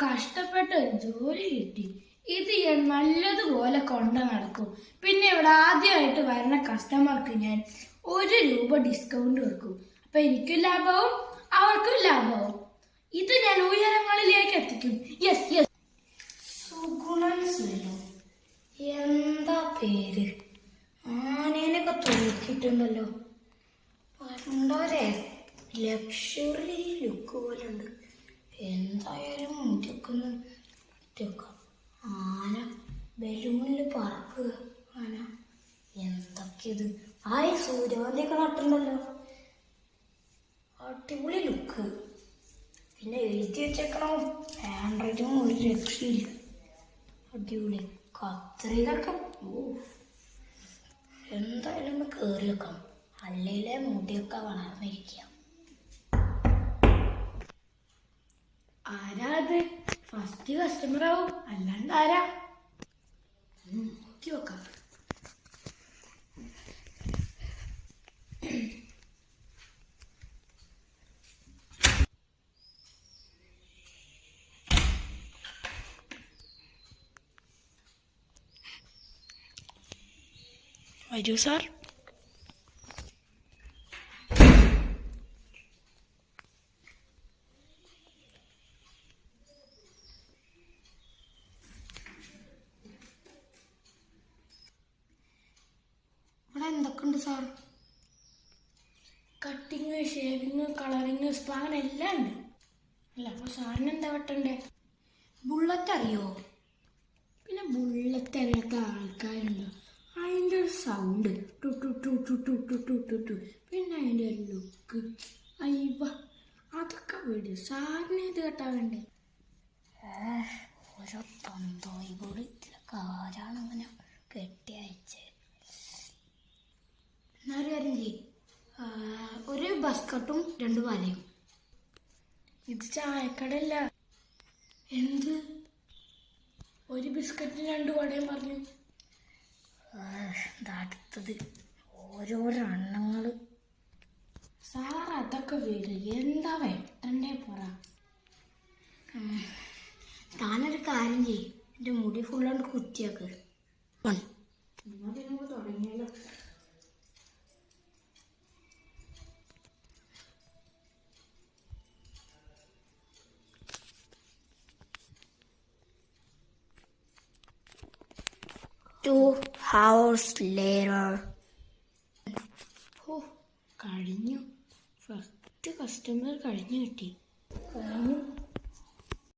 കഷ്ടപ്പെട്ട ഒരു ജോലി കിട്ടി. ഇത് ഞാൻ നല്ലതുപോലെ കൊണ്ട് നടക്കും. പിന്നെ ഇവിടെ ആദ്യമായിട്ട് വരുന്ന കസ്റ്റമർക്ക് ഞാൻ ₹1 ഡിസ്കൗണ്ട് വെക്കും. അപ്പൊ എനിക്കും ലാഭവും അവർക്കും ലാഭവും. ഇത് ഞാൻ ഉയരങ്ങളിലേക്ക് എത്തിക്കും. Yes yes. സുഗുണൻ സുലോ, എന്താ പേര്? ആനേനൊക്കെ തൂക്കിയിട്ടുണ്ടല്ലോ. പണ്ടൊരെ ലക്ഷറി ലുക്ക് പോലെ ഉണ്ട്. എന്തായാലും മുറ്റക്കൊന്ന് മുറ്റക്കാം. ആന ബലൂണിൽ പറക്കുക. ആന എന്തൊക്കെയത്? ആയി സൂര്യകാന്തിയൊക്കെ നട്ടുണ്ടല്ലോ. അടിപൊളി ലുക്ക്. പിന്നെ എഴുതി വെച്ചേക്കണോ ഹാൻഡ് റൈറ്റിംഗ് ഒരു രക്ഷയില്ല. അടിപൊളി കത്രികൊക്കെ. എന്തായാലും ഒന്ന് കയറി വെക്കാം, അല്ലേലെ മുടിയൊക്കെ വളർന്നിരിക്കുക. ആരാ അത്? ഫസ്റ്റ് കസ്റ്റമർ ആവും, അല്ലാണ്ട് ആരാ? നോക്കി വെക്കാം. വരൂ സാർ. ഇവിടെ എന്തൊക്കെയുണ്ട് sir? Cutting, shaving, colouring, spa അങ്ങനെ എല്ലാം ഉണ്ട്. അല്ല അപ്പൊ സാറിന് എന്താ വെട്ടണ്ടേ? ബുള്ളറ്റ് അറിയോ? പിന്നെ ബുള്ളറ്റ് അറിയാത്ത ആൾക്കാരുണ്ടോ? അതിൻ്റെ ഒരു സൗണ്ട് ടു ടു ടു ടു ടു ടു ടു ടു ടു, പിന്നെ അതിൻ്റെ ഒരു ലുക്ക്, അയ്യവ അതൊക്കെ വിട്. സാറിന് ഇത് കേട്ടാ വേണ്ടേ? ഓരോ തന്തോയി കൂടി ഇതിലൊക്കെ ആരാണ് അങ്ങനെ കെട്ടി അയച്ചത്? എന്നൊരു കാര്യം ചെയ്യും, ഒരു ബസ്കട്ടും 2 വലയും. ഇത് ചായക്കടല്ല. എന്ത്? ഒരു ബിസ്ക്കറ്റിന് 2 വടയും പറഞ്ഞു. അടുത്തത് ഓരോരോ എണ്ണങ്ങള്. സാർ അതൊക്കെ വീട്, എന്താ വെട്ടണ്ടേ പറ. താനൊരു കാര്യം ചെയ്യും, എൻ്റെ മുടി ഫുള്ളാണ്ട് കുത്തിയാക്ക്. നമുക്ക് തുടങ്ങിയല്ലോ. Two hours later. കഴിഞ്ഞു. ഫസ്റ്റ് കസ്റ്റമർ കഴിഞ്ഞു കിട്ടി. കഴിഞ്ഞു.